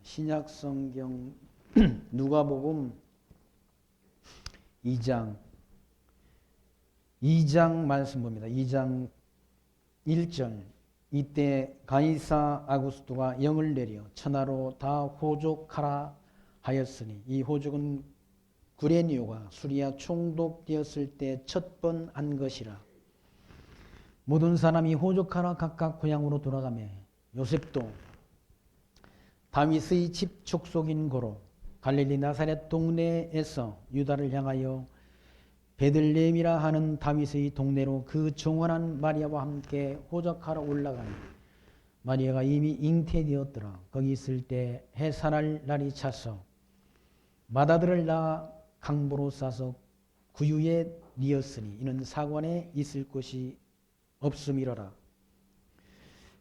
신약 성경 누가복음 2장 말씀 봅니다. 2장 1절. 이때 가이사 아구스토가 영을 내려 천하로 다 호족하라 하였으니 이 호족은 구레니오가 수리아 총독되었을 때 첫 번 한 것이라. 모든 사람이 호족하라 각각 고향으로 돌아가며 요셉도 다윗의 집 족속인 고로 갈릴리 나사렛 동네에서 유다를 향하여 베들레헴이라 하는 다윗의 동네로 그 정원한 마리아와 함께 호적하러 올라가니 마리아가 이미 잉태되었더라. 거기 있을 때 해산할 날이 차서 맏아들을 낳아 강보로 싸서 구유에 뉘었으니 이는 사관에 있을 곳이 없음이로라.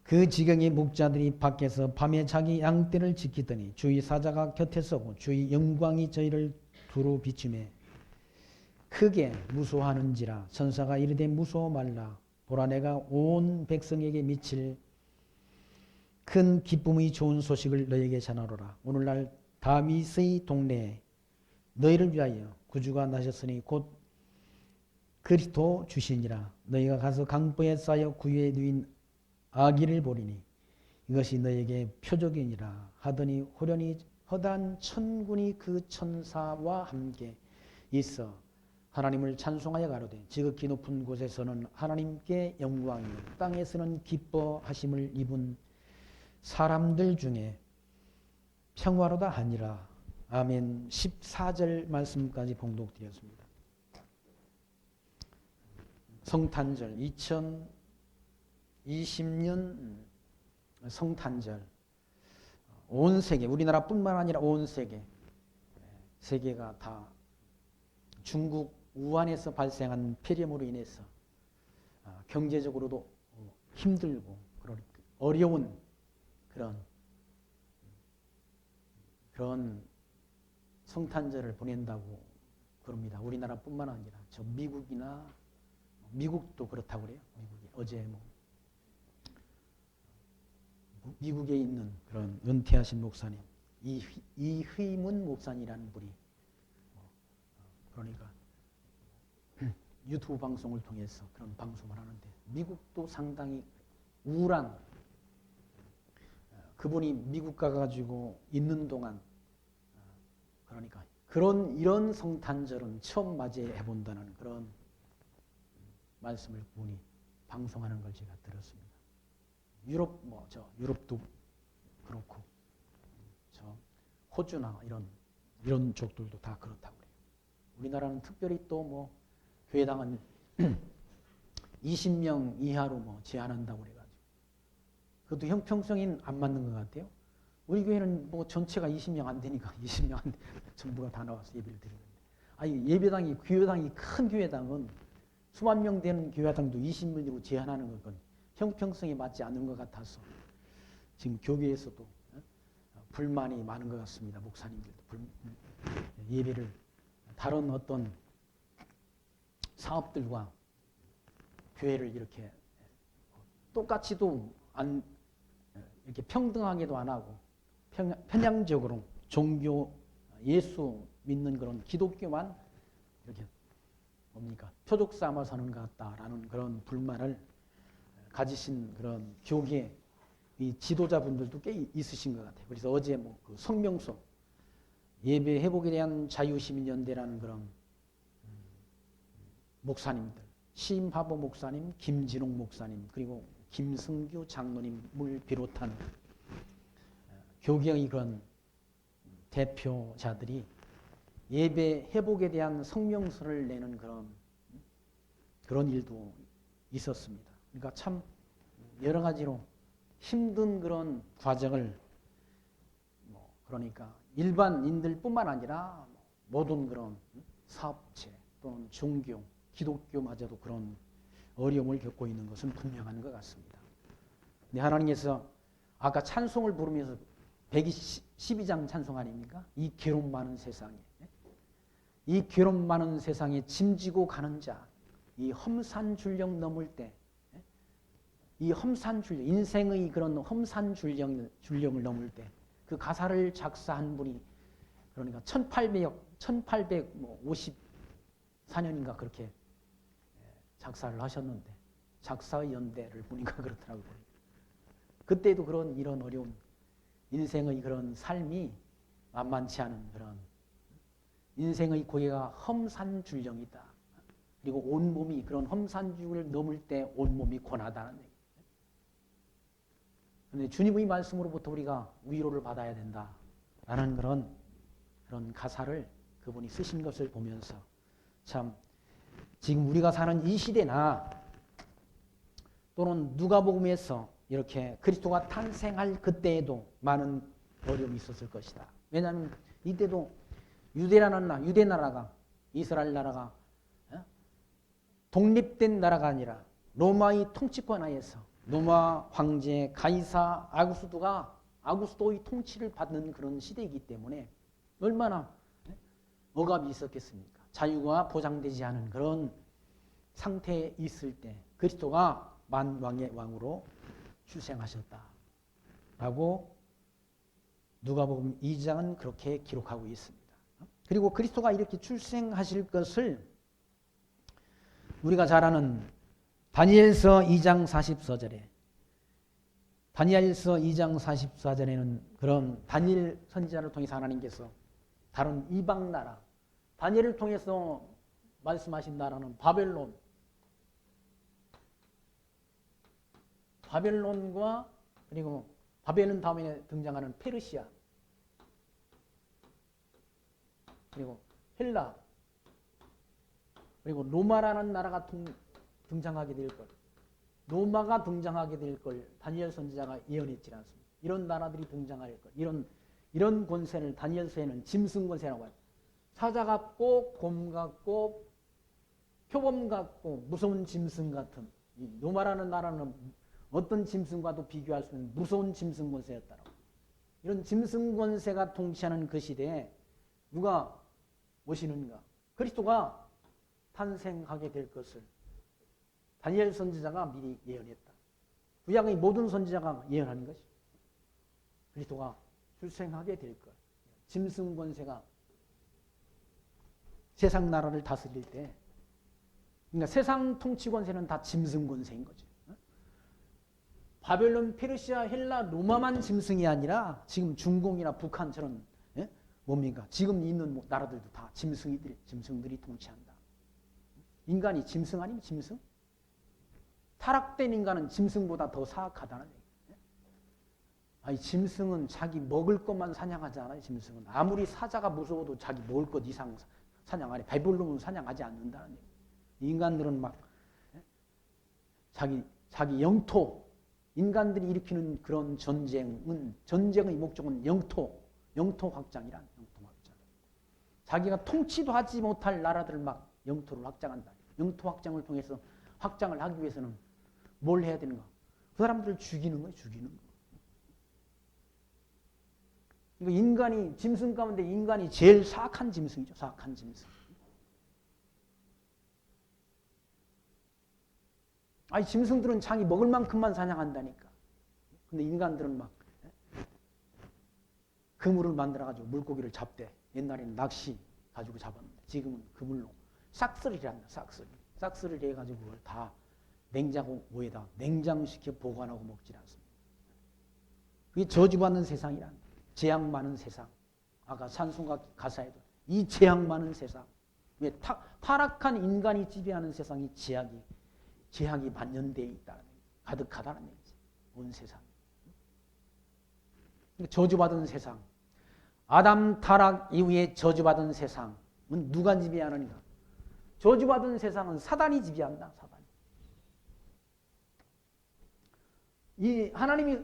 그 지경의 목자들이 밖에서 밤에 자기 양떼를 지키더니 주의 사자가 곁에 서고 주의 영광이 저희를 두루 비추매 크게 무소하는지라. 천사가 이르되 무소하 말라. 보라 내가 온 백성에게 미칠 큰 기쁨의 좋은 소식을 너에게 전하노라. 오늘날 다윗의 동네에 너희를 위하여 구주가 나셨으니 곧 그리스도 주시니라. 너희가 가서 강보에 쌓여 구유에 누인 아기를 보리니 이것이 너에게 표적이니라 하더니 호련히 허다한 천군이 그 천사와 함께 있어 하나님을 찬송하여 가로되 지극히 높은 곳에서는 하나님께 영광이요 땅에서는 기뻐하심을 입은 사람들 중에 평화로다 하니라. 아멘. 14절 말씀까지 봉독되었습니다. 성탄절 2020년 성탄절 온 세계 우리나라뿐만 아니라 온 세계가 다 중국 우한에서 발생한 폐렴으로 인해서 경제적으로도 힘들고 어려운 그런 성탄절을 보낸다고 그럽니다. 우리나라뿐만 아니라 저 미국도 그렇다고 그래요. 미국이 어제 미국에 있는 그런 은퇴하신 목사님 이휘문 목사님이라는 분이 그러니까 유튜브 방송을 통해서 그런 방송을 하는데 미국도 상당히 우울한 그분이 미국 가가지고 있는 동안 그러니까 이런 성탄절은 처음 맞이해 본다는 그런 말씀을 그분이 방송하는 걸 제가 들었습니다. 유럽도 그렇고 저 호주나 이런 쪽들도 다 그렇다고 그래요. 우리나라는 특별히 또 교회당은 20명 이하로 제한한다고 그래가지고 그것도 형평성이 안 맞는 것 같아요. 우리 교회는 전체가 20명 안 되니까 20명 안 돼. 전부가 다 나와서 예배를 드리는데 교회당이 큰 교회당은 수만 명 되는 교회당도 20명으로 제한하는 건 형평성이 맞지 않는 것 같아서 지금 교회에서도 불만이 많은 것 같습니다. 목사님들도 예배를 다른 어떤 사업들과 교회를 이렇게 똑같이도 이렇게 평등하게도 안 하고 편향적으로 종교 예수 믿는 그런 기독교만 이렇게 표적 삼아 사는 것 같다라는 그런 불만을 가지신 그런 교계 이 지도자분들도 꽤 있으신 것 같아요. 그래서 어제 그 성명서 예배 회복에 대한 자유시민연대라는 그런 목사님들 심하보 목사님, 김진홍 목사님 그리고 김승규 장로님을 비롯한 교계의 그런 대표자들이 예배 회복에 대한 성명서를 내는 그런 일도 있었습니다. 그러니까 참 여러 가지로 힘든 그런 과정을 그러니까 일반인들뿐만 아니라 모든 그런 사업체 또는 종교, 기독교마저도 그런 어려움을 겪고 있는 것은 분명한 것 같습니다. 근데 하나님께서 아까 찬송을 부르면서 112장 찬송 아닙니까? 이 괴로움 많은 세상에 이 괴로움 많은 세상에 짐지고 가는 자, 이 험산줄령 넘을 때 이 험산줄령, 인생의 그런 험산줄령을 넘을 때 그 가사를 작사한 분이 그러니까 1854년인가 그렇게 작사를 하셨는데 작사의 연대를 보니까 그렇더라고요. 그때도 이런 어려운 인생의 그런 삶이 만만치 않은 그런 인생의 고개가 험산줄령이다. 그리고 온몸이 그런 험산줄을 넘을 때 온몸이 고나다는 얘기예요. 그런데 주님의 말씀으로부터 우리가 위로를 받아야 된다라는 그런 가사를 그분이 쓰신 것을 보면서 참 지금 우리가 사는 이 시대나 또는 누가복음에서 이렇게 그리스도가 탄생할 그때에도 많은 어려움이 있었을 것이다. 왜냐하면 이때도 유대 나라가 이스라엘 나라가 독립된 나라가 아니라 로마의 통치권 하에서 로마 황제 가이사 아구스도의 통치를 받는 그런 시대이기 때문에 얼마나 억압이 있었겠습니까? 자유가 보장되지 않은 그런 상태에 있을 때 그리스도가 만왕의 왕으로 출생하셨다라고 누가복음 2장은 그렇게 기록하고 있습니다. 그리고 그리스도가 이렇게 출생하실 것을 우리가 잘 아는 다니엘서 2장 44절에 다니엘서 2장 44절에는 그런 다니엘 선지자를 통해서 하나님께서 다른 이방 나라 다니엘을 통해서 말씀하신 나라는 바벨론과 그리고 바벨론 다음에 등장하는 페르시아 그리고 헬라 그리고 로마라는 나라가 등장하게 될 것, 로마가 등장하게 될 걸 다니엘 선지자가 예언했지 않습니까? 이런 나라들이 등장할 것, 이런 권세를 다니엘서에는 짐승 권세라고 해요. 사자 같고 곰 같고 표범 같고 무서운 짐승 같은 이 로마라는 나라는 어떤 짐승과도 비교할 수 없는 무서운 짐승 권세였다라고. 이런 짐승 권세가 통치하는 그 시대에 누가 오시는가? 그리스도가 탄생하게 될 것을 다니엘 선지자가 미리 예언했다. 구약의 모든 선지자가 예언하는 것이 그리스도가 출생하게 될 것. 짐승 권세가 세상 나라를 다스릴 때 그러니까 세상 통치 권세는 다 짐승 권세인 거죠. 바벨론, 페르시아, 헬라, 로마만 짐승이 아니라 지금 중공이나 북한처럼 뭡니까? 지금 있는 나라들도 다 짐승들이 통치한다. 인간이 짐승 아니면 짐승? 타락된 인간은 짐승보다 더 사악하다는 얘기예요. 아니, 짐승은 자기 먹을 것만 사냥하지 않아요. 짐승은 아무리 사자가 무서워도 자기 먹을 것 이상 사냥 안 해. 배불르면 사냥하지 않는다는 얘기예요. 인간들은 막 자기 영토 인간들이 일으키는 그런 전쟁의 목적은 영토 확장이란 영토 확장. 자기가 통치도 하지 못할 나라들을 막 영토를 확장한다. 영토 확장을 통해서 확장을 하기 위해서는 뭘 해야 되는가? 그 사람들을 죽이는 거예요. 죽이는 거. 이거 인간이 짐승 가운데 인간이 제일 사악한 짐승이죠. 사악한 짐승. 아니 짐승들은 자기 먹을 만큼만 사냥한다니까. 근데 인간들은 막 그물을 만들어가지고 물고기를 잡대. 옛날에는 낚시 가지고 잡았는데 지금은 그물로 싹쓸이를 한다. 싹쓸이를 해가지고 그걸 다 냉장고에다 냉장시켜 보관하고 먹지 않습니다. 그게 저주받는 세상이란 재앙 많은 세상. 아까 찬송가 가사에도 이 재앙 많은 세상. 왜 타락한 인간이 지배하는 세상이 제약이 만연되어 있다. 가득하다는 얘기지. 온 세상. 저주받은 세상. 아담 타락 이후에 저주받은 세상은 누가 지배하는가? 저주받은 세상은 사단이 지배한다. 사단이.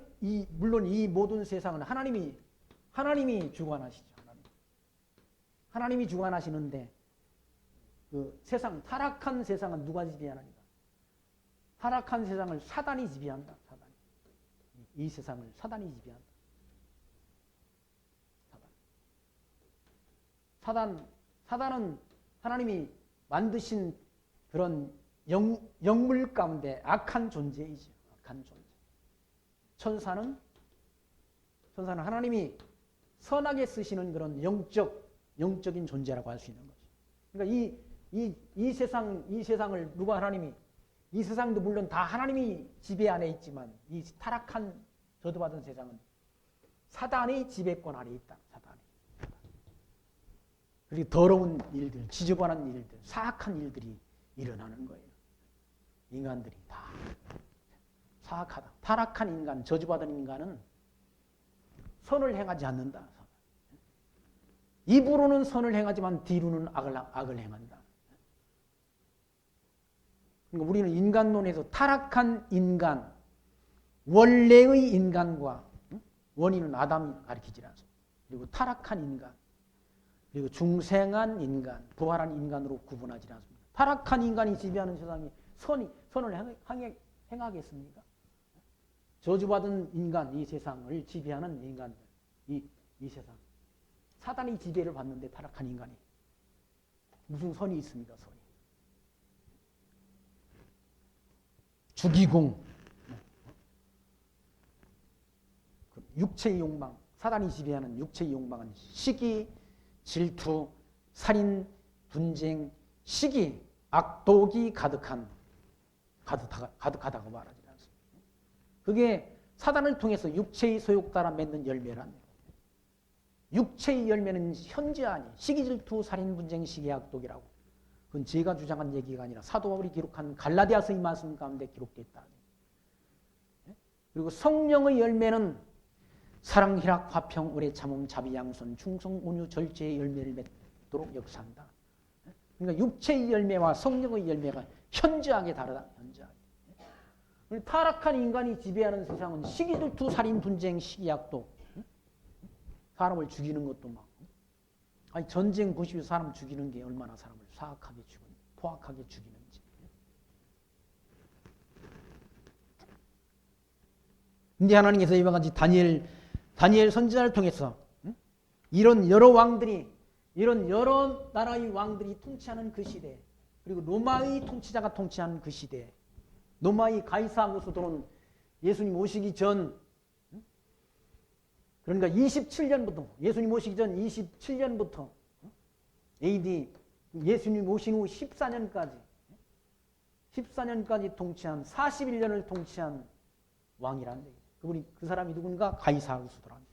물론 이 모든 세상은 하나님이 주관하시죠. 하나님이 주관하시는데 그 세상 타락한 세상은 누가 지배하는가? 타락한 세상을 사단이 지배한다. 사단이. 이 세상을 사단이 지배한다. 사단은 하나님이 만드신 그런 영물 가운데 악한 존재이죠. 악한 존재. 천사는 하나님이 선하게 쓰시는 그런 영적인 존재라고 할 수 있는 거죠. 그러니까 이 세상을 누가 하나님이, 이 세상도 물론 다 하나님이 지배 안에 있지만 이 타락한 저주받은 세상은 사단의 지배권 아래 있다. 사단이. 그리고 더러운 일들, 지저분한 일들, 사악한 일들이 일어나는 거예요. 인간들이 다 사악하다. 타락한 인간, 저주받은 인간은 선을 행하지 않는다. 입으로는 선을 행하지만 뒤로는 악을 행한다. 그러니까 우리는 인간론에서 타락한 인간, 원래의 인간과 원인은 아담이 가르치지 않습니다. 그리고 타락한 인간, 그리고 중생한 인간, 부활한 인간으로 구분하지 않습니다. 타락한 인간이 지배하는 세상이 선을 행하겠습니까? 저주받은 인간, 이 세상을 지배하는 인간들, 이 세상. 사단이 지배를 받는데 타락한 인간이 무슨 선이 있습니까? 선이. 주기공, 육체의 욕망, 사단이 지배하는 육체의 욕망은 시기, 질투, 살인, 분쟁, 시기, 악독이 가득하다고 말하지 않습니다. 그게 사단을 통해서 육체의 소욕 따라 맺는 열매랍니다. 육체의 열매는 현저하니 시기, 질투, 살인, 분쟁, 시기, 악독이라고. 그건 제가 주장한 얘기가 아니라 사도 바울이 기록한 갈라디아서의 말씀 가운데 기록됐다. 그리고 성령의 열매는 사랑, 희락, 화평, 오래 참음, 자비, 양선, 충성, 온유, 절제의 열매를 맺도록 역사한다. 그러니까 육체의 열매와 성령의 열매가 현저하게 다르다. 현저하게. 타락한 인간이 지배하는 세상은 시기, 질투, 살인, 분쟁, 시기, 악독. 사람을 죽이는 것도 막. 아니 전쟁 보시오. 사람 죽이는 게 얼마나 사람을 사악하게 죽이는, 포악하게 죽이는지. 근데 하나님께서 이와 같이 다니엘 선지자를 통해서 이런 여러 왕들이, 이런 여러 나라의 왕들이 통치하는 그 시대, 그리고 로마의 통치자가 통치하는 그 시대, 로마의 가이사 아구스도는 예수님 오시기 전, 그러니까 27년부터, 예수님 오시기 전 27년부터 AD 예수님 오신 후 14년까지 통치한, 41년을 통치한 왕이란 얘기예요. 그 사람이 누군가? 가이사 아구스도라는.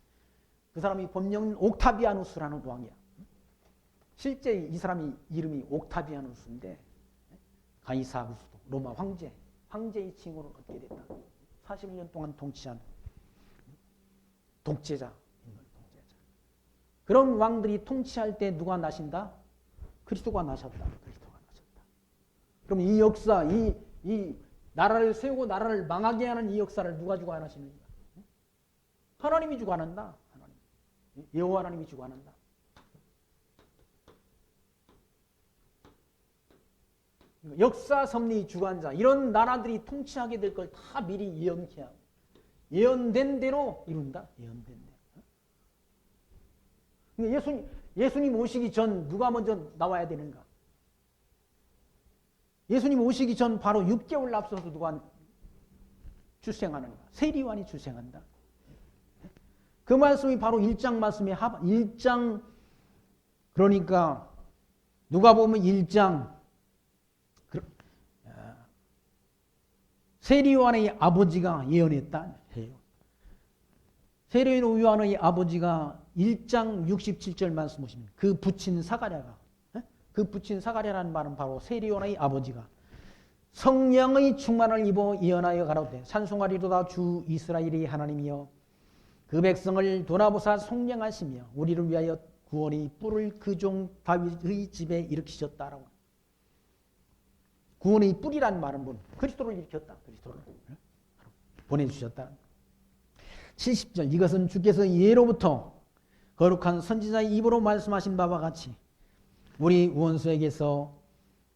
그 사람이 본명은 옥타비아누스라는 왕이야. 실제 이 사람이 이름이 옥타비아누스인데 가이사 아구스도, 로마 황제의 칭호를 얻게 됐다. 41년 동안 통치한 독재자. 그런 왕들이 통치할 때 누가 나신다? 그리스도가 나셨다. 그럼 이 역사, 이 나라를 세우고 나라를 망하게 하는 이 역사를 누가 주관하시는가? 하나님이 주관한다. 여호와 하나님이 주관한다. 역사 섭리 주관자, 이런 나라들이 통치하게 될 걸 다 미리 예언케하고 예언된 대로 이룬다. 예언된 대로. 예수님 오시기 전 누가 먼저 나와야 되는가? 예수님 오시기 전 바로 6개월 앞서서 누가 출생하는가? 세리요한이 출생한다. 그 말씀이 바로 1장 말씀의 1장, 그러니까 누가 보면 1장 세리요한의 아버지가 예언했다 해요. 세리요한의 아버지가 1장 67절 말씀 보시면 그 부친 사가랴라는 말은 바로 세리요한의 아버지가 성령의 충만을 입어 예언하여 가로되 찬송하리로다 주 이스라엘의 하나님이여 그 백성을 돌아보사 속량하시며 우리를 위하여 구원의 뿔을 그 종 다윗의 집에 일으키셨다라고. 구원의 뿔이란 말은 뭐 그리스도를 일으켰다. 그리스도를 보내주셨다. 70절 이것은 주께서 예로부터 거룩한 선지자의 입으로 말씀하신 바와 같이 우리 원수에게서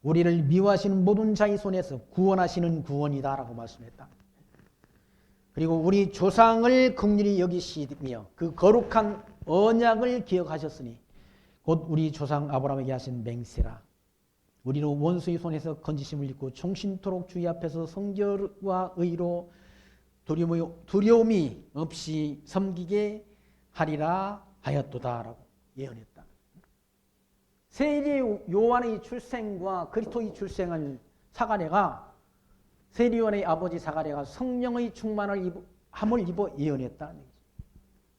우리를 미워하시는 모든 자의 손에서 구원하시는 구원이다라고 말씀했다. 그리고 우리 조상을 긍휼히 여기시며 그 거룩한 언약을 기억하셨으니 곧 우리 조상 아브라함에게 하신 맹세라. 우리로 원수의 손에서 건지심을 입고 종신토록 주의 앞에서 성결과 의로 두려움이 없이 섬기게 하리라 하였도다라고 예언했다. 세리 요한의 출생과 그리스도의 출생을 사가랴가 세리 요한의 아버지 사가랴가 성령의 충만함을 입어 예언했다.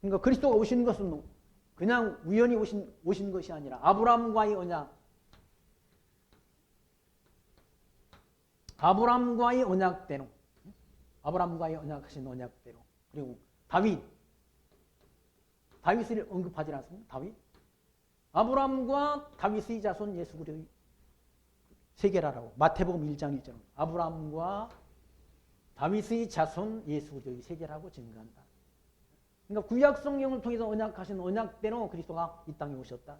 그러니까 그리스도가 오신 것은 그냥 우연히 오신 것이 아니라 아브라함과의 언약, 아브라함과의 언약대로, 아브라함과의 언약하신 언약대로, 그리고 다윗을 언급하지 않습니까? 다윗. 아브라함과 다윗의 자손 예수 그리스도의 세계라라고 마태복음 1장 1절 아브라함과 다윗의 자손 예수 그리스도의 세계라고 증거한다. 그러니까 구약 성경을 통해서 언약하신 언약대로 그리스도가 이 땅에 오셨다.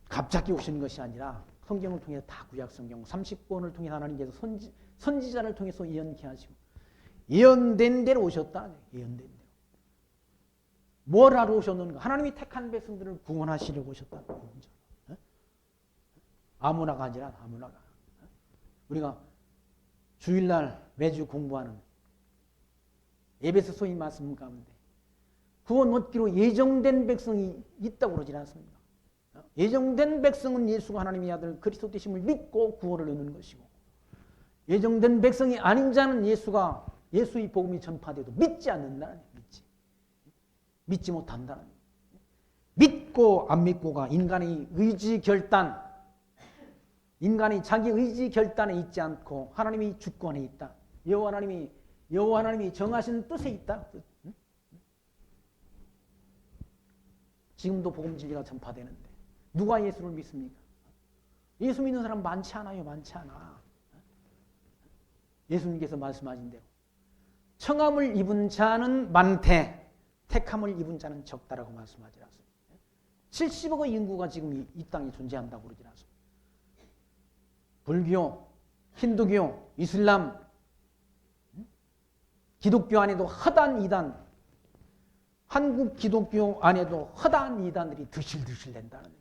갑자기 오신 것이 아니라 성경을 통해서 다 구약 성경 30권을 통해 하나님께서 선지자를 통해서 예언케 하시고 예언된 대로 오셨다. 예언된 대로. 뭘 하러 오셨는가? 하나님이 택한 백성들을 구원하시려고 오셨다. 아무나가 아니라 아무나가. 우리가 주일날 매주 공부하는 에베소서의 말씀 가운데 구원 얻기로 예정된 백성이 있다고 그러지 않습니까? 예정된 백성은 예수가 하나님의 아들 그리스도 되심을 믿고 구원을 얻는 것이고 예정된 백성이 아닌 자는 예수의 복음이 전파돼도 믿지 않는다는 믿지 못한다는 믿고 안 믿고가 인간의 의지 결단, 인간이 자기 의지 결단에 있지 않고 하나님의 주권에 있다. 여호와 하나님이 정하신 뜻에 있다. 지금도 복음 진리가 전파되는데 누가 예수를 믿습니까? 예수 믿는 사람 많지 않아요. 많지 않아. 예수님께서 말씀하신 대로 청함을 입은 자는 많되 택함을 입은 자는 적다라고 말씀하지 않습니까? 70억의 인구가 지금 이 땅에 존재한다고 그러지 않습니까? 불교, 힌두교, 이슬람, 기독교 안에도 허단 이단, 한국 기독교 안에도 허단 이단들이 드실드실 된다는 거예요.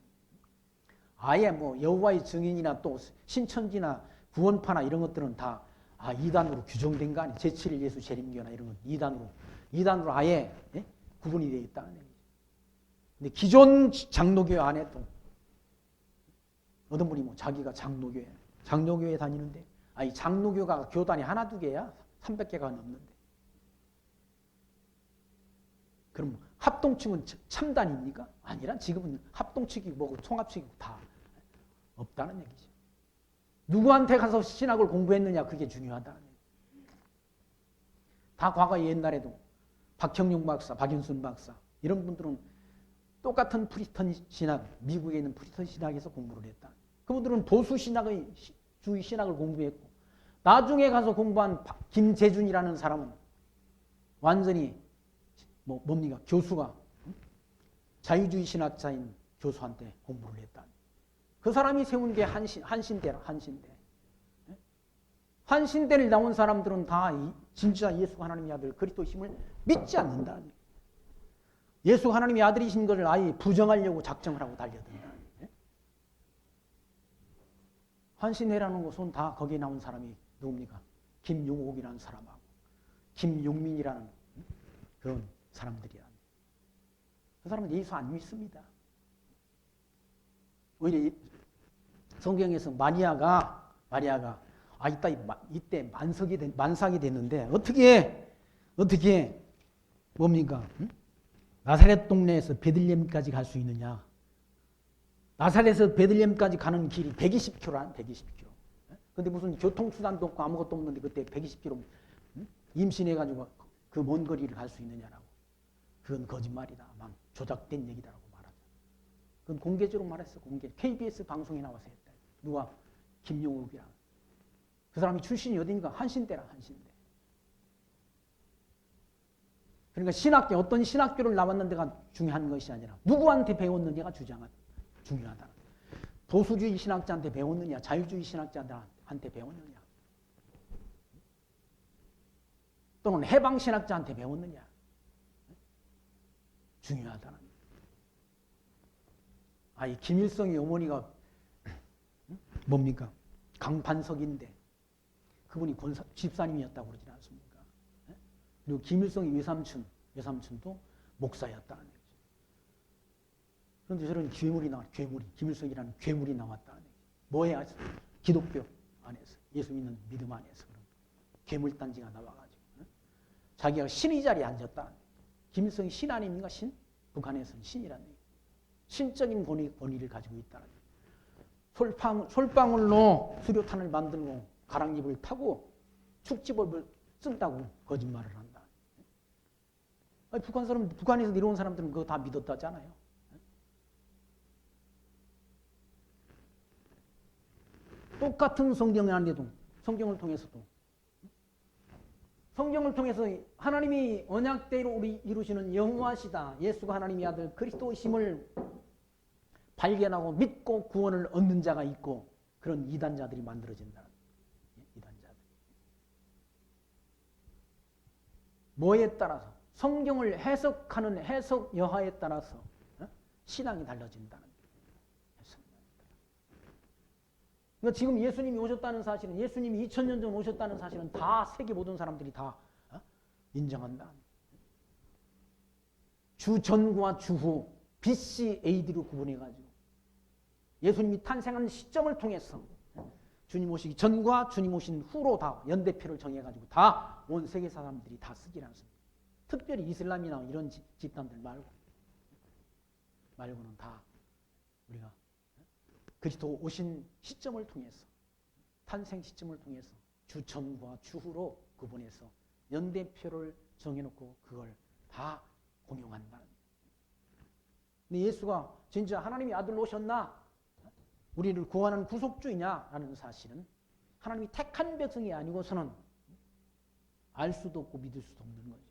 아예 뭐 여호와의 증인이나 또 신천지나 구원파나 이런 것들은 다 이단으로 규정된 거 아니에요. 제7일 예수 재림교나 이런 건 이단으로 아예 구분이 되어 있다는 얘기죠. 근데 기존 장로교 안에도 어떤 분이 뭐 자기가 장로교에 다니는데 이 장로교가 교단이 하나 두 개야 300개가 넘는데 그럼 합동측은 참단입니까? 아니라 지금은 합동측이고 뭐고 통합측이고 다 없다는 얘기죠. 누구한테 가서 신학을 공부했느냐 그게 중요하다는 얘기죠. 다 과거 옛날에도 박형용 박사, 박윤순 박사 이런 분들은 똑같은 프리스턴 신학, 미국에 있는 프리스턴 신학에서 공부를 했다. 그분들은 보수 신학의 주의 신학을 공부했고 나중에 가서 공부한 김재준이라는 사람은 완전히 뭡니까? 교수가 자유주의 신학자인 교수한테 공부를 했다. 그 사람이 세운 게 한신대라. 한신대를 나온 사람들은 다 진짜 예수 하나님의 아들 그리스도심을 믿지 않는다. 예수 하나님의 아들이신 것을 아예 부정하려고 작정을 하고 달려든다. 한신대라는 곳은 다 거기에 나온 사람이 누굽니까? 김용옥이라는 사람하고 김용민이라는 그런 사람들이야. 그 사람은 예수 안 믿습니다. 오히려 성경에서 마리아가 이때 만삭이 됐는데 어떻게 뭡니까? 나사렛 동네에서 베들레헴까지 갈 수 있느냐? 나사렛에서 베들레헴까지 가는 길이 120km. 120km. 근데 무슨 교통수단도 없고 아무것도 없는데 그때 120km 임신해가지고 그 먼 거리를 갈 수 있느냐라고. 그건 거짓말이다. 막 조작된 얘기다라고 말하죠. 그건 공개적으로 말했어. KBS 방송에 나와서 했다. 누가? 김용욱이랑. 그 사람이 출신이 어딘가? 한신대라. 한신대. 그러니까 어떤 신학교를 나왔는데가 중요한 것이 아니라 누구한테 배웠느냐가 중요하다. 보수주의 신학자한테 배웠느냐, 자유주의 신학자한테 배웠느냐, 또는 해방 신학자한테 배웠느냐, 중요하다는 거예요. 이 김일성의 어머니가 뭡니까? 강반석인데 그분이 집사님이었다고 그러지 않습니까? 그리고 김일성의 외삼촌도 목사였다는 거죠. 그런데 저런 괴물이 나와, 괴물이, 김일성이라는 괴물이 나왔다. 뭐야? 기독교 안에서, 예수 믿는 믿음 안에서 그런 괴물단지가 나와가지고 자기가 신의 자리에 앉았다. 김일성이 신 아닙니까? 신? 북한에서는 신이라는 얘기. 신적인 권위를 가지고 있다는 얘기. 솔방울로 수류탄을 만들고 가랑잎을 타고 축지법을 쓴다고 거짓말을 한다. 아니, 북한에서 내려온 사람들은 그거 다 믿었다잖아요. 똑같은 성경이 아닌데도 성경을 통해서도 성경을 통해서 하나님이 언약대로 우리 이루시는 여호와시다. 예수가 하나님의 아들 그리스도이심을 발견하고 믿고 구원을 얻는 자가 있고 그런 이단자들이 만들어진다. 이단자들. 뭐에 따라서? 성경을 해석하는 해석 여하에 따라서 신앙이 달라진다는 그러니까 지금 예수님이 오셨다는 사실은 예수님이 2000년 전 오셨다는 사실은 다 세계 모든 사람들이 다 인정한다. 주 전과 주 후 BC AD로 구분해가지고 예수님이 탄생한 시점을 통해서 주님 오시기 전과 주님 오신 후로 다 연대표를 정해가지고 다 온 세계 사람들이 다 쓰지 않습니다. 특별히 이슬람이나 이런 집단들 말고는 다 우리가 그리스도 오신 시점을 통해서 탄생 시점을 통해서 주 전과 주 후로 구분해서 연대표를 정해놓고 그걸 다 공용한다. 근데 예수가 진짜 하나님의 아들로 오셨나? 우리를 구원하는 구속주이냐라는 사실은 하나님이 택한 백성이 아니고서는 알 수도 없고 믿을 수도 없는 거죠.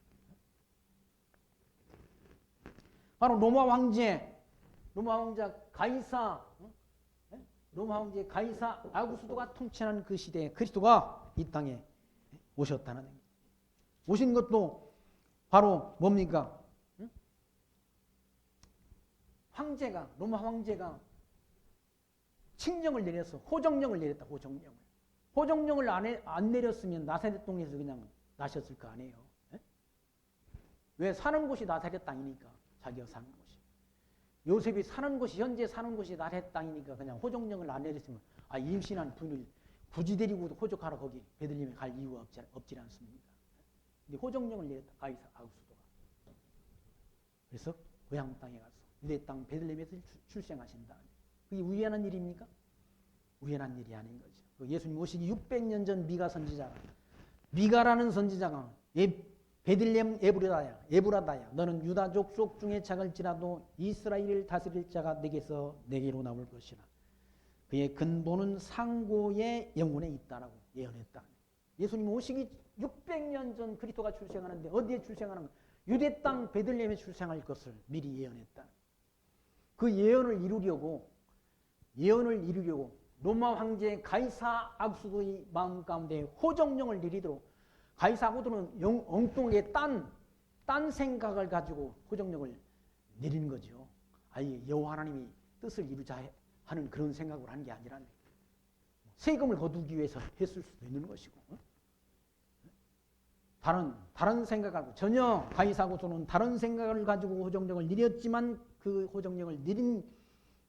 바로 로마 왕자 가이사 아구스도가 통치하는 그 시대에 그리스도가 이 땅에 오셨다는 얘기입니다. 오신 것도 바로 뭡니까? 로마 황제가 칙령을 내려서 호정령을 내렸다. 호정령을 안 내렸으면 나사렛 동네에서 그냥 나셨을 거 아니에요. 왜? 사는 곳이 나사렛 땅이니까. 자기가 사는 곳이. 요셉이 현재 사는 곳이 나사렛 땅이니까 그냥 호정령을 안 내렸으면 임신한 분을 굳이 데리고 호적하러 거기 베들레헴에 갈 이유가 없지 않습니까? 근데 호정령을 내렸다. 가이사 아구스도가. 그래서 고향 땅에 가서 유대 땅 베들레헴에서 출생하신다. 그게 우연한 일입니까? 우연한 일이 아닌 거죠. 예수님 오시기 600년 전 미가라는 선지자가 베들레헴 에브라다야 너는 유다 족속 중에 작을지라도 이스라엘을 다스릴 자가 내게로 나올 것이라. 그의 근본은 상고의 영혼에 있다라고 예언했다. 예수님 오시기 600년 전 그리스도가 출생하는데 어디에 출생하는 유대 땅 베들레헴에 출생할 것을 미리 예언했다. 그 예언을 이루려고 로마 황제 가이사 아구스도의 마음 가운데 호정령을 내리도록 가이사 아구스도는 엉뚱하게 딴 생각을 가지고 호정령을 내리는 거죠. 아예 여호와 하나님이 뜻을 이루자 하는 그런 생각을 한 게 아니라 세금을 거두기 위해서 했을 수도 있는 것이고 다른 생각하고 전혀 가이사 아구스도는 다른 생각을 가지고 호정령을 내렸지만 그 호정령을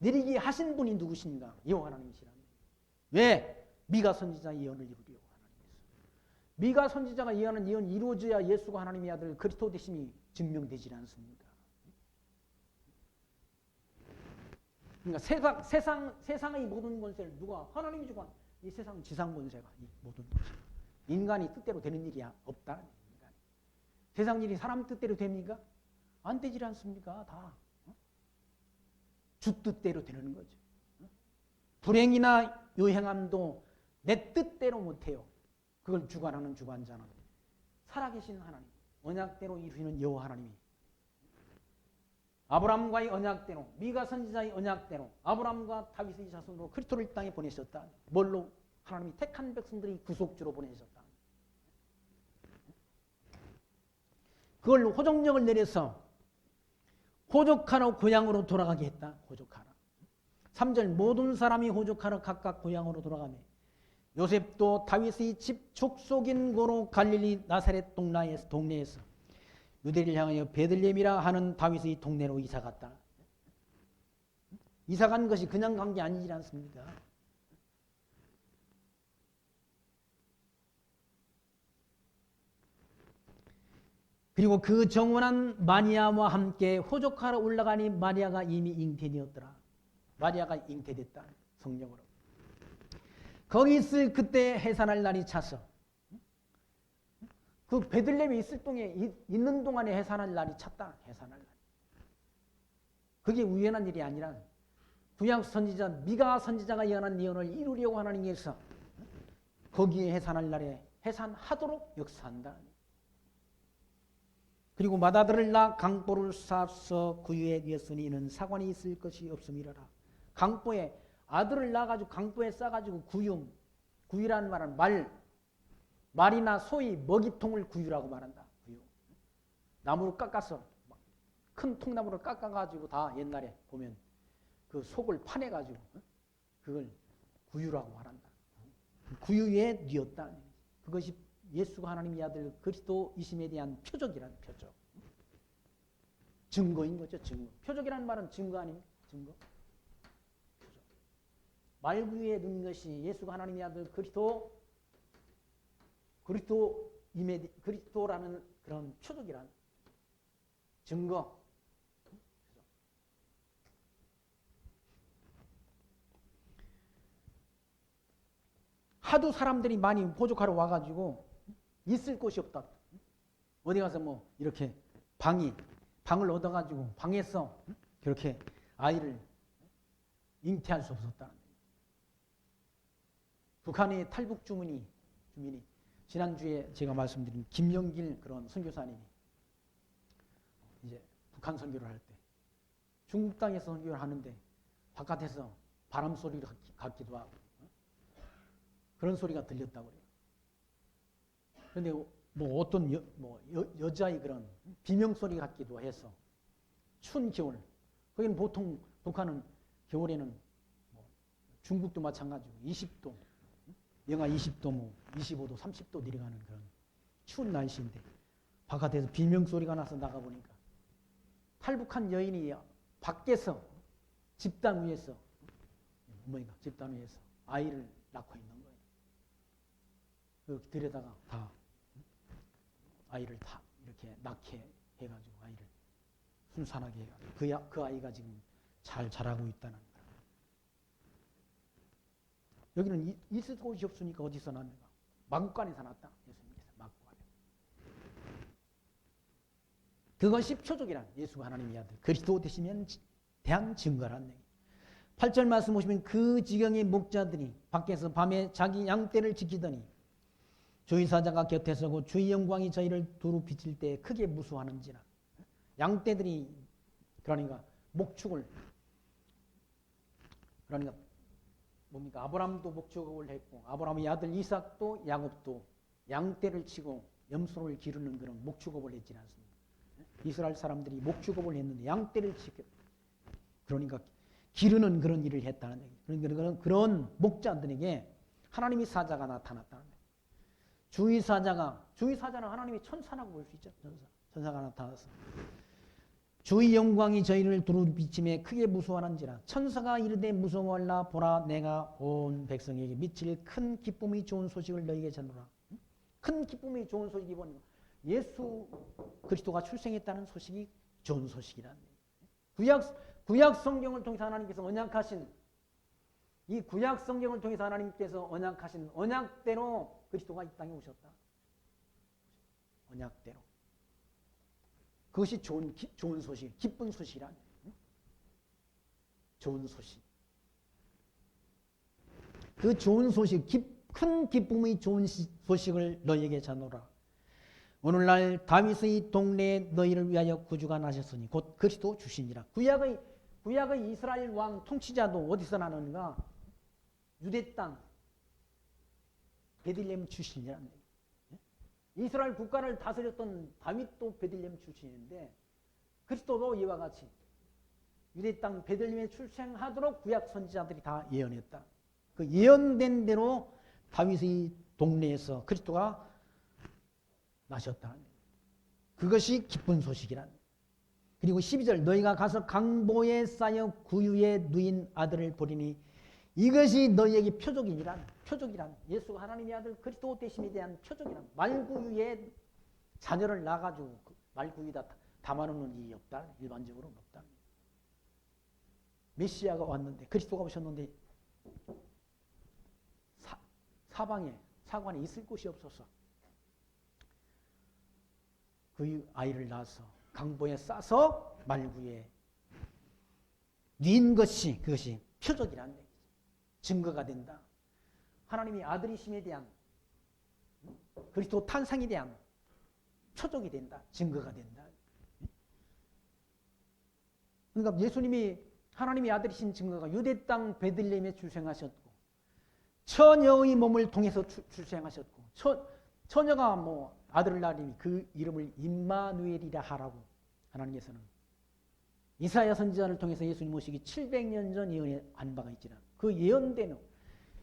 내리게 하신 분이 누구신가? 여호와 하나님이시라는. 왜? 미가 선지자 예언을 이루려고 하나님께서. 미가 선지자가 예언한 예언이 이루어져야 예수가 하나님의 아들 그리스도 되심이 증명되지 않습니까? 그러니까 세상의 모든 권세를 누가? 하나님이 주고 이 세상 지상 권세가 이 모든 것이 인간이 뜻대로 되는 일이 없다. 세상 일이 사람 뜻대로 됩니까? 안 되지 않습니까? 다. 주 뜻대로 되는 거죠. 불행이나 요행함도 내 뜻대로 못해요. 그걸 주관하는 주관자는 살아계신 하나님, 언약대로 이루시는 여호와 하나님이 아브라함과의 언약대로, 미가 선지자의 언약대로 아브라함과 다윗의 자손으로 그리스도를 이 땅에 보내셨다. 뭘로? 하나님이 택한 백성들이 구속주로 보내셨다. 그걸 호정령을 내려서 호적하러 고향으로 돌아가게 했다. 호적하러. 3절 모든 사람이 호적하러 각각 고향으로 돌아가며 요셉도 다윗의 집 족속인 고로 갈릴리 나사렛 동네에서 유대를 향하여 베들레헴이라 하는 다윗의 동네로 이사갔다. 이사 간 것이 그냥 간 게 아니지 않습니까? 그리고 그 정원한 마리아와 함께 호적하러 올라가니 마리아가 이미 잉태되었더라. 마리아가 잉태됐다. 성령으로. 거기 있을 그때 해산할 날이 찼어. 그 베들레헴에 있는 동안에 해산할 날이 찼다. 해산할 날. 그게 우연한 일이 아니라 구약 선지자 미가 선지자가 예언한 예언을 이루려고 하나님께서 거기에 해산할 날에 해산하도록 역사한다. 그리고 맏아들을 낳아 강보를 쌓아서 구유에 되었으니 이는 사관이 있을 것이 없음이라라. 강보에 아들을 낳아가지고 강보에 싸가지고 구유라는 말은 말이나 소의 먹이통을 구유라고 말한다. 구유. 나무를 깎아서 큰 통나무를 깎아가지고 다 옛날에 보면 그 속을 파내가지고 그걸 구유라고 말한다. 구유에 뉘었다. 그것이 예수가 하나님의 아들 그리스도이심에 대한 표적이라는 표적. 증거인 거죠. 증거. 표적이라는 말은 증거 아닙니까? 증거. 표적. 말구유에 넣은 것이 예수가 하나님의 아들 그리스도라는 그런 표적이라는 증거. 하도 사람들이 많이 호적하러 와가지고 있을 곳이 없다. 어디 가서 뭐 이렇게 방을 얻어가지고 방에서 그렇게 아이를 잉태할 수 없었다. 북한의 탈북 주민이 지난주에 제가 말씀드린 김영길 그런 선교사님이 이제 북한 선교를 할 때 중국 땅에서 선교를 하는데 바깥에서 바람 소리 같기도 하고 그런 소리가 들렸다고 그래요. 그런데 뭐 어떤 여자의 그런 비명 소리 같기도 해서 추운 겨울, 거기는 보통 북한은 겨울에는 뭐 중국도 마찬가지고 20도, 영하 20도, 뭐 25도, 30도 내려가는 그런 추운 날씨인데 바깥에서 비명 소리가 나서 나가 보니까 탈북한 여인이 밖에서 집단 위에서 아이를 낳고 있는 거예요. 들여다가 다 아이를 다 이렇게 낳게 해가지고 아이를 순산하게 해가지고 그 아이가 지금 잘 자라고 있다는 거예요. 여기는 있을 곳이 없으니까 어디서 낳는가? 마국간에서 낳았다. 예수님께서 마국간에. 그것이 표적이란 예수가 하나님의 아들 그리스도 되시면 대한 증거란 얘기. 8절 말씀 보시면 그 지경의 목자들이 밖에서 밤에 자기 양떼를 지키더니 주의 사자가 곁에 서고 주의 영광이 저희를 두루 비칠 때 크게 무수하는지라. 양떼들이 그러니까 목축을 뭡니까? 아브라함도 목축을 했고 아브라함의 아들 이삭도 야곱도 양떼를 치고 염소를 기르는 그런 목축업을 했지 않습니까? 이스라엘 사람들이 목축업을 했는데 양떼를 치고 그러니까 기르는 그런 일을 했다는 얘기. 그런 목자들에게 하나님의 사자가 나타났다는 얘기. 주의 사자는 하나님의 천사라고 볼 수 있죠. 천사가 나타나서 주의 영광이 저희를 두루 비침에 크게 무서워하는지라. 천사가 이르되 무서워하라. 보라 내가 온 백성에게 미칠 큰 기쁨이 좋은 소식을 너희에게 전하노라. 큰 기쁨이 좋은 소식이 뭐냐? 예수 그리스도가 출생했다는 소식이 좋은 소식이라는 얘기예요. 구약 성경을 통해서 하나님께서 언약하신 이 구약 성경을 통해서 하나님께서 언약하신 언약대로 그리스도가 이 땅에 오셨다. 언약대로. 그것이 좋은 소식, 기쁜 소식이란 좋은 소식. 그 좋은 소식, 큰 기쁨의 좋은 소식을 너희에게 전하노라. 오늘날 다윗의 동네에 너희를 위하여 구주가 나셨으니 곧 그리스도 주시니라. 구약의 이스라엘 왕 통치자도 어디서 나는가? 유대 땅 베들레헴 출신이라는 얘기예요. 이스라엘 국가를 다스렸던 다윗도 베들레헴 출신인데 그리스도도 이와 같이 유대 땅 베들레헴에 출생하도록 구약 선지자들이 다 예언했다. 그 예언된 대로 다윗의 동네에서 그리스도가 나셨다. 그것이 기쁜 소식이란. 그리고 12절 너희가 가서 강보에 쌓여 구유에 누인 아들을 보리니 이것이 너희에게 표적이란 예수가 하나님의 아들 그리스도 되심에 대한 표적이란 말구유에 자녀를 낳아가지고 말구유에다 담아놓는 일이 없다. 일반적으로는 없다. 메시아가 왔는데 그리스도가 오셨는데 사방에 사관에 있을 곳이 없어서 그 아이를 낳아서 강보에 싸서 말구에 닌 것이 그것이 표적이라는 얘기죠. 증거가 된다. 하나님의 아들이심에 대한 그리스도 탄생에 대한 표적이 된다. 증거가 된다. 그러니까 예수님이 하나님의 아들이신 증거가 유대 땅 베들레헴에 출생하셨고 처녀의 몸을 통해서 출생하셨고 처녀가 뭐 아들을 낳으니 그 이름을 임마누엘이라 하라고 하나님께서는 이사야 선지자를 통해서 예수님 모시기 700년 전 예언한 바가 있지라. 그 예언대로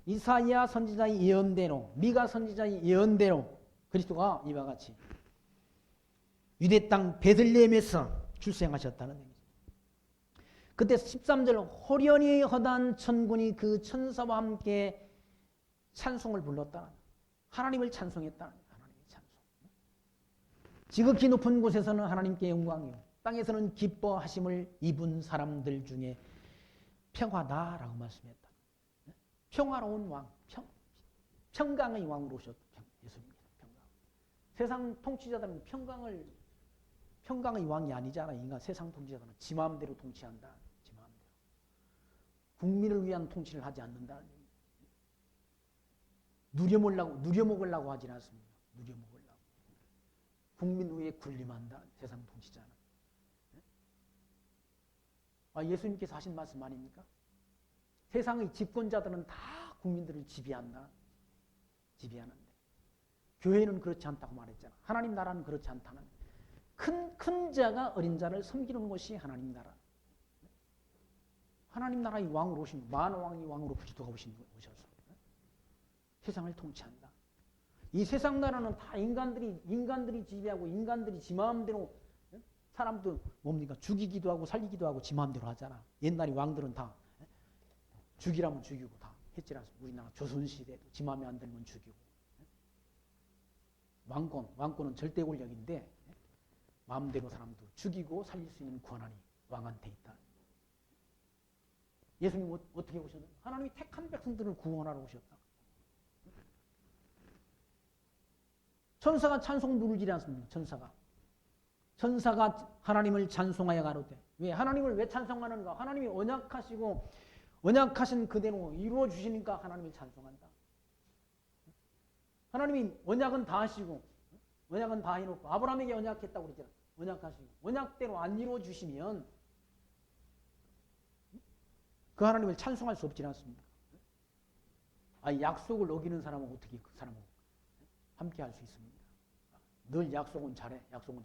이사야 선지자의 예언대로 미가 선지자의 예언대로 그리스도가 이와 같이 유대 땅 베들레헴에서 출생하셨다는 얘기죠. 그때 13절 호련히 허다한 천군이 그 천사와 함께 찬송을 불렀다. 하나님을 찬송했다. 하나님의 찬송. 지극히 높은 곳에서는 하나님께 영광이요 땅에서는 기뻐하심을 입은 사람들 중에 평화다라고 말씀했다. 평화로운 왕, 평강의 왕으로 오셨다. 예수님께서 평강. 세상 통치자들은 평강의 왕이 아니잖아. 인간 세상 통치자들은 지 마음대로 통치한다. 지 마음대로. 국민을 위한 통치를 하지 않는다. 누려먹으려고 하지 않습니다. 누려먹으려고. 국민 위에 군림한다. 세상 통치자는. 예수님께서 하신 말씀 아닙니까? 세상의 집권자들은 다 국민들을 지배한다. 지배하는데 교회는 그렇지 않다고 말했잖아. 하나님 나라는 그렇지 않다는. 큰 자가 어린 자를 섬기는 것이 하나님 나라. 하나님 나라의 왕으로 오신 만왕의 왕으로 그리스도가 오셔서 세상을 통치한다. 이 세상 나라는 다 인간들이 지배하고 인간들이 지 마음대로 사람도 뭡니까? 죽이기도 하고 살리기도 하고 지 마음대로 하잖아. 옛날에 왕들은 다 죽이라면 죽이고 다 했지 않습니까? 우리나라 조선시대도 지 마음에 안 들면 죽이고. 왕권은 절대 권력인데 마음대로 사람도 죽이고 살릴 수 있는 권한이 왕한테 있다. 예수님 어떻게 오셨나요? 하나님이 택한 백성들을 구원하러 오셨다. 천사가 찬송 부르지 않습니까? 천사가 하나님을 찬송하여 가로되. 왜? 하나님을 왜 찬송하는가? 하나님이 언약하시고 언약하신 그대로 이루어 주시니까 하나님을 찬송한다. 하나님이 언약은 다 하시고 언약은 다 해놓고 아브라함에게 언약했다고 그러잖아. 언약하시고 언약대로 안 이루어 주시면 그 하나님을 찬송할 수 없지 않습니까? 약속을 어기는 사람은 어떻게 그 사람하고 함께 할 수 있습니까? 늘 약속은 잘해. 약속은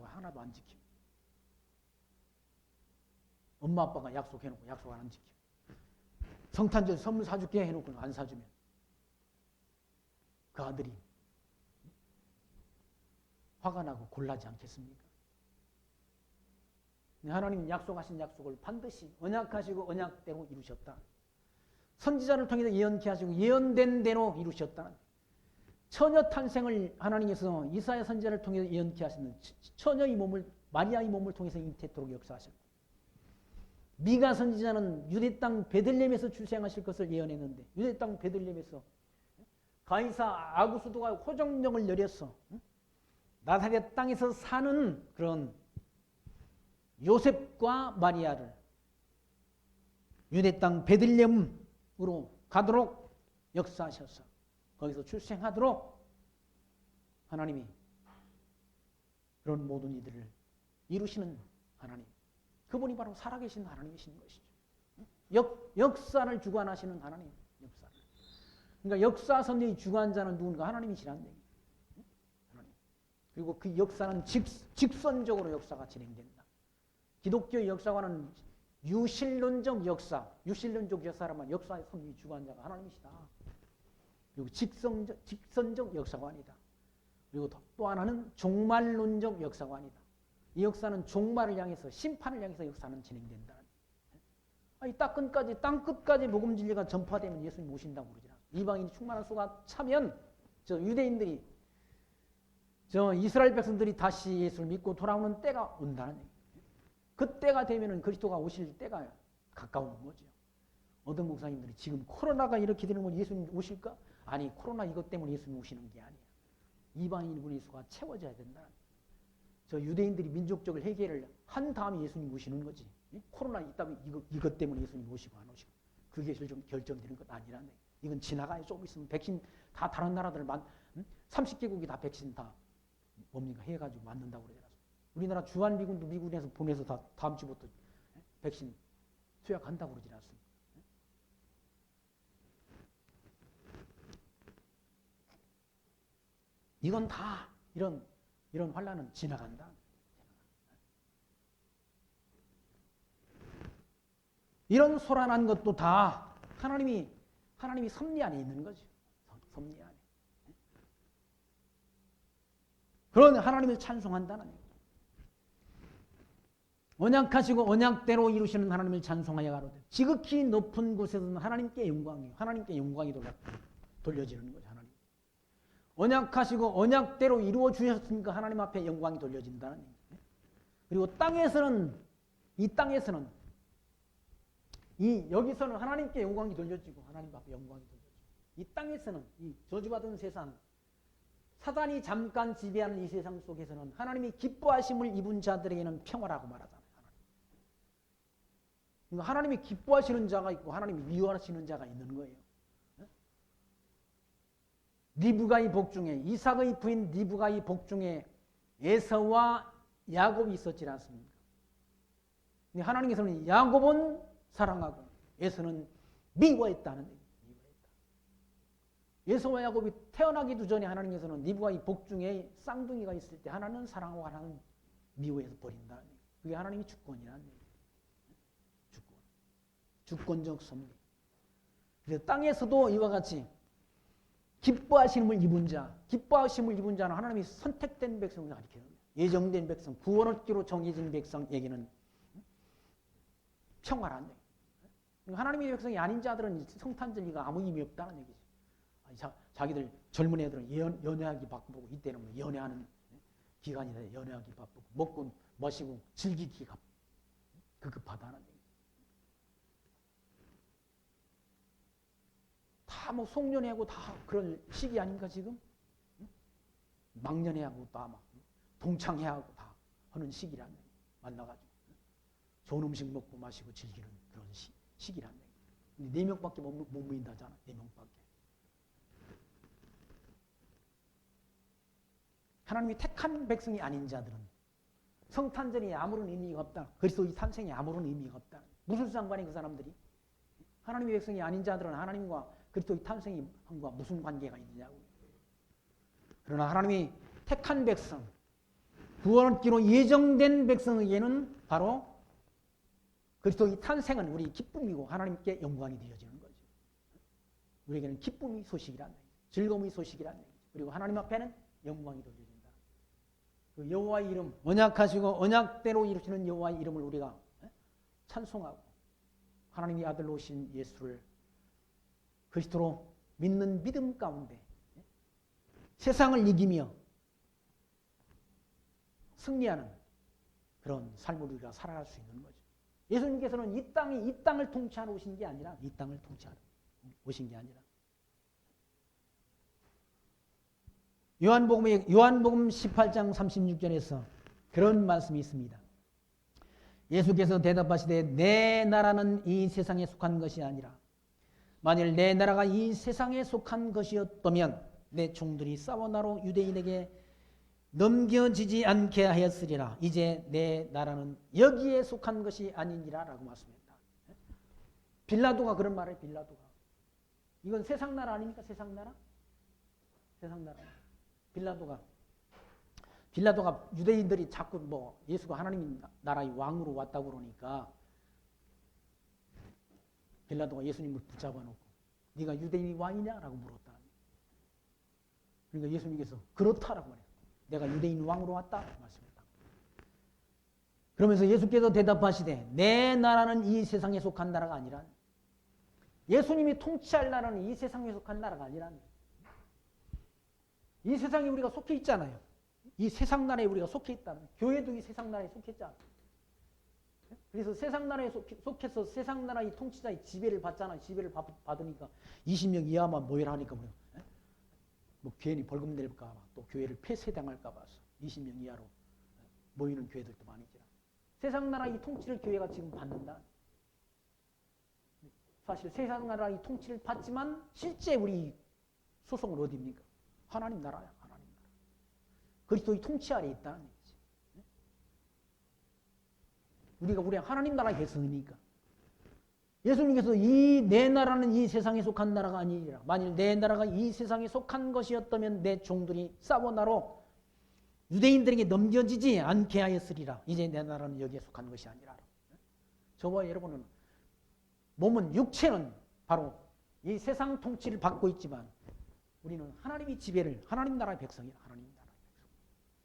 하나도 안 지킴. 엄마 아빠가 약속해놓고 약속 안 지킴. 성탄절 선물 사줄게 해놓고 안 사주면 그 아들이 화가 나고 곤란하지 않겠습니까? 하나님은 약속하신 약속을 반드시 언약하시고 언약대로 이루셨다. 선지자를 통해서 예언케 하시고 예언된 대로 이루셨다. 처녀 탄생을 하나님께서 이사야 선지자를 통해서 예언케 하시는 처녀의 몸을 마리아의 몸을 통해서 잉태토록 역사하셨고 미가 선지자는 유대 땅 베들레헴에서 출생하실 것을 예언했는데 유대 땅 베들레헴에서 가이사 아구스도가 호정령을 내렸어. 나사렛 땅에서 사는 그런 요셉과 마리아를 유대 땅 베들레헴으로 가도록 역사하셔서 거기서 출생하도록 하나님이 그런 모든 이들을 이루시는 하나님. 그분이 바로 살아계신 하나님이신 것이죠. 역사를 주관하시는 하나님. 역사를. 그러니까 역사 섭리의 주관자는 누군가? 하나님이시라는 얘기예요. 하나님. 그리고 그 역사는 직선적으로 역사가 진행된다. 기독교의 역사관은 유실론적 역사라면 역사의 섭리의 주관자가 하나님이시다. 그리고 직선적 역사관이다. 그리고 또 하나는 종말론적 역사관이다. 이 역사는 종말을 향해서 심판을 향해서 역사는 진행된다. 이 땅끝까지 복음 진리가 전파되면 예수님 오신다고 그러잖아. 이방인이 충만한 수가 차면 저 유대인들이 저 이스라엘 백성들이 다시 예수를 믿고 돌아오는 때가 온다는 얘기예요. 그 때가 되면은 그리스도가 오실 때가 가까운 거죠. 어떤 목사님들이 지금 코로나가 이렇게 되는 건 예수님 오실까? 아니, 코로나 이것 때문에 예수님 오시는 게 아니야. 이방인분의 수가 채워져야 된다. 저 유대인들이 민족적을 해결을 한 다음에 예수님 오시는 거지. 코로나 있다고 이것 때문에 예수님 오시고 안 오시고 그게 결정되는 것 아니라네. 이건 지나가야 조금 있으면 백신 다 다른 나라들 30개국이 다 백신 다 뭡니까 해가지고 맞는다고 그러잖아. 우리나라 주한미군도 미군에서 보내서 다 다음 주부터 백신 투약한다고 그러지 않습니까? 이건 다 이런 환란은 지나간다. 이런 소란한 것도 다 하나님이 섭리 안에 있는 거죠. 섭리 안에. 그런 하나님을 찬송한다는 얘기예요. 언약하시고 언약대로 이루시는 하나님을 찬송하여 가로되 지극히 높은 곳에서는 하나님께 영광이요. 하나님께 영광이 돌려지는 거죠. 하나님. 언약하시고 언약대로 이루어 주셨으니까 하나님 앞에 영광이 돌려진다는 얘기예요. 그리고 여기서는 하나님께 영광이 돌려지고 하나님 앞에 영광이 돌려지고 이 땅에서는 이 저주받은 세상 사단이 잠깐 지배하는 이 세상 속에서는 하나님이 기뻐하심을 입은 자들에게는 평화라고 말하잖아요. 그러니까 하나님이 기뻐하시는 자가 있고 하나님이 미워하시는 자가 있는 거예요. 리브가의 복중에 이삭의 부인 리브가의 복중에 에서와 야곱이 있었지 않습니까? 하나님께서는 야곱은 사랑하고 에서는 미워했다는 얘기예요. 에서와 야곱이 태어나기도 전에 하나님께서는 리브가의 복중에 쌍둥이가 있을 때 하나는 사랑하고 하나는 미워해서 버린다는 얘기예요. 그게 하나님의 주권이라는 얘기예요. 주권적 섭리. 그래서 땅에서도 이와 같이 기뻐하심을 입은 자는 하나님이 선택된 백성을 가리켜요. 예정된 백성, 구원 얻기로 정해진 백성에게는 평화라는 얘기예요. 하나님의 백성이 아닌 자들은 성탄절기가 아무 의미 없다는 얘기죠. 자기들 젊은 애들은 연애하기 바쁘고 이때는 뭐 연애하는 기간이다. 연애하기 바쁘고 먹고 마시고 즐기기가 급하다는 얘기죠. 다 뭐 송년회하고 다 그런 시기 아닌가 지금? 망년회하고 다 막 동창회하고 다 하는 시기라는 얘기. 만나가지고 좋은 음식 먹고 마시고 즐기는 그런 시기라는 얘기. 근데 4명밖에 못 모인다잖아. 4명밖에. 하나님이 택한 백성이 아닌 자들은 성탄절이 아무런 의미가 없다. 그리스도의 탄생이 아무런 의미가 없다. 무슨 상관이 그 사람들이? 하나님의 백성이 아닌 자들은 하나님과 그리스도의 탄생과 무슨 관계가 있느냐고. 그러나 하나님이 택한 백성, 구원 얻기로 예정된 백성에게는 바로 그리스도의 탄생은 우리 기쁨이고 하나님께 영광이 되어지는 거죠. 우리에게는 기쁨의 소식이란 얘기죠. 즐거움의 소식이란 얘기죠. 그리고 하나님 앞에는 영광이 돌려진다. 그 여호와의 이름, 언약하시고 언약대로 이루시는 여호와의 이름을 우리가 찬송하고 하나님의 아들로 오신 예수를 그리스도로 믿는 믿음 가운데 세상을 이기며 승리하는 그런 삶을 우리가 살아갈 수 있는 거죠. 예수님께서는 이 땅을 통치하러 오신 게 아니라 이 땅을 통치하러 오신 게 아니라 요한복음 18장 36절에서 그런 말씀이 있습니다. 예수께서 대답하시되 내 나라는 이 세상에 속한 것이 아니라 만일 내 나라가 이 세상에 속한 것이었다면 내 종들이 싸워 나로 유대인에게 넘겨지지 않게 하였으리라. 이제 내 나라는 여기에 속한 것이 아니니라 라고 말씀합니다. 빌라도가 그런 말을 빌라도가. 이건 세상 나라 아닙니까? 세상 나라? 세상 나라. 빌라도가 유대인들이 자꾸 뭐 예수가 하나님 나라의 왕으로 왔다고 그러니까 빌라도가 예수님을 붙잡아놓고 네가 유대인의 왕이냐라고 물었다. 그러니까 예수님께서 그렇다라고 말해요. 내가 유대인 왕으로 왔다 말씀했다. 그러면서 예수께서 대답하시되 내 나라는 이 세상에 속한 나라가 아니라, 예수님이 통치할 나라는 이 세상에 속한 나라가 아니라, 이 세상에 우리가 속해 있잖아요. 이 세상 나라에 우리가 속해 있다는, 교회도 이 세상 나라에 속했잖아요. 그래서 세상 나라에 속해서 세상 나라의 통치자의 지배를 받잖아요. 지배를 받으니까 20명 이하만 모여라 하니까 뭐 괜히 벌금 낼까 봐, 또 교회를 폐쇄당할까 봐서 20명 이하로 모이는 교회들도 많이죠. 세상 나라의 통치를 교회가 지금 받는다. 사실 세상 나라의 통치를 받지만 실제 우리 소속은 어디입니까? 하나님 나라야, 하나님 나라. 그리스도의 통치 아래 있다는 얘기지. 우리 하나님 나라의 백성이니까. 예수님께서 이 내 나라는 이 세상에 속한 나라가 아니니라. 만일 내 나라가 이 세상에 속한 것이었다면 내 종들이 싸워 나로 유대인들에게 넘겨지지 않게 하였으리라. 이제 내 나라는 여기에 속한 것이 아니라. 저와 여러분은 몸은, 육체는 바로 이 세상 통치를 받고 있지만 우리는 하나님의 지배를, 하나님 나라의 백성이라. 하나님 나라의 백성.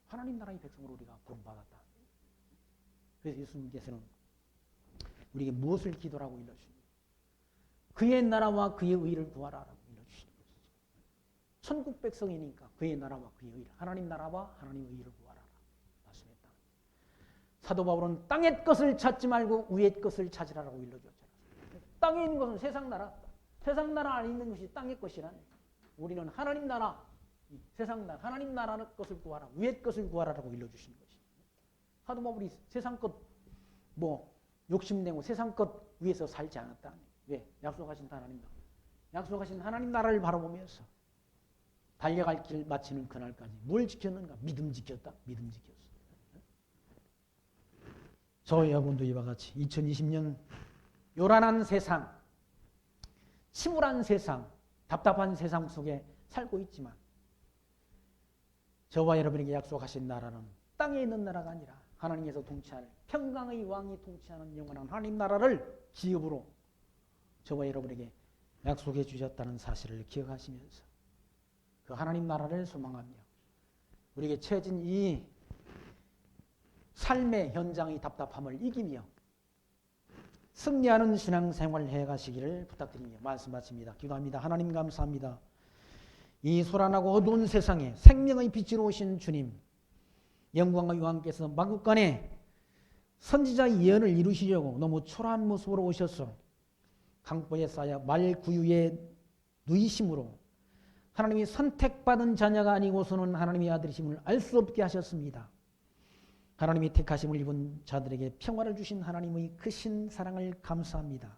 하나님 나라의 백성으로 우리가 구원받았다. 그래서 예수님께서는 우리에게 무엇을 기도라고 일러주십니까? 그의 나라와 그의 의를 구하라라고 일러주시는 것이죠. 천국 백성이니까 그의 나라와 그의 의를, 하나님 나라와 하나님의 의를 구하라라 말씀했다. 사도 바울은 땅의 것을 찾지 말고 위의 것을 찾으라라고 일러주었잖아요. 땅에 있는 것은 세상 나라, 세상 나라 안에 있는 것이 땅의 것이라니. 우리는 하나님 나라, 세상 나라, 하나님 나라의 것을 구하라, 위의 것을 구하라라고 일러주시는 것이죠. 사도 바울이 세상 것 욕심내고 세상 것 위에서 살지 않았다. 왜? 약속하신 하나님 나라, 약속하신 하나님 나라를 바라보면서 달려갈 길 마치는 그날까지 뭘 지켰는가? 믿음 지켰다. 믿음 지켰어. 저희 여러분도 이와 같이 2020년 요란한 세상, 침울한 세상, 답답한 세상 속에 살고 있지만 저와 여러분에게 약속하신 나라는 땅에 있는 나라가 아니라 하나님께서 통치할 평강의 왕이 통치하는 영원한 하나님 나라를 기업으로 저와 여러분에게 약속해 주셨다는 사실을 기억하시면서 그 하나님 나라를 소망하며 우리에게 처해진 이 삶의 현장의 답답함을 이기며 승리하는 신앙생활을 해가시기를 부탁드리며 말씀 마칩니다. 기도합니다. 하나님 감사합니다. 이 소란하고 어두운 세상에 생명의 빛으로 오신 주님, 영광과 여왕께서 만국간에 선지자의 예언을 이루시려고 너무 초라한 모습으로 오셔서 강보에 쌓여 말구유에 누이심으로 하나님이 선택받은 자녀가 아니고서는 하나님의 아들이심을 알 수 없게 하셨습니다. 하나님이 택하심을 입은 자들에게 평화를 주신 하나님의 크신 사랑을 감사합니다.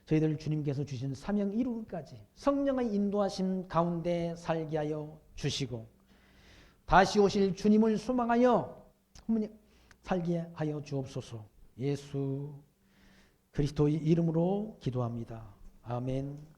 저희들 주님께서 주신 사명 이루기까지 성령의 인도하심 가운데 살게 하여 주시고 다시 오실 주님을 소망하여 살게 하여 주옵소서. 예수 그리스도의 이름으로 기도합니다. 아멘.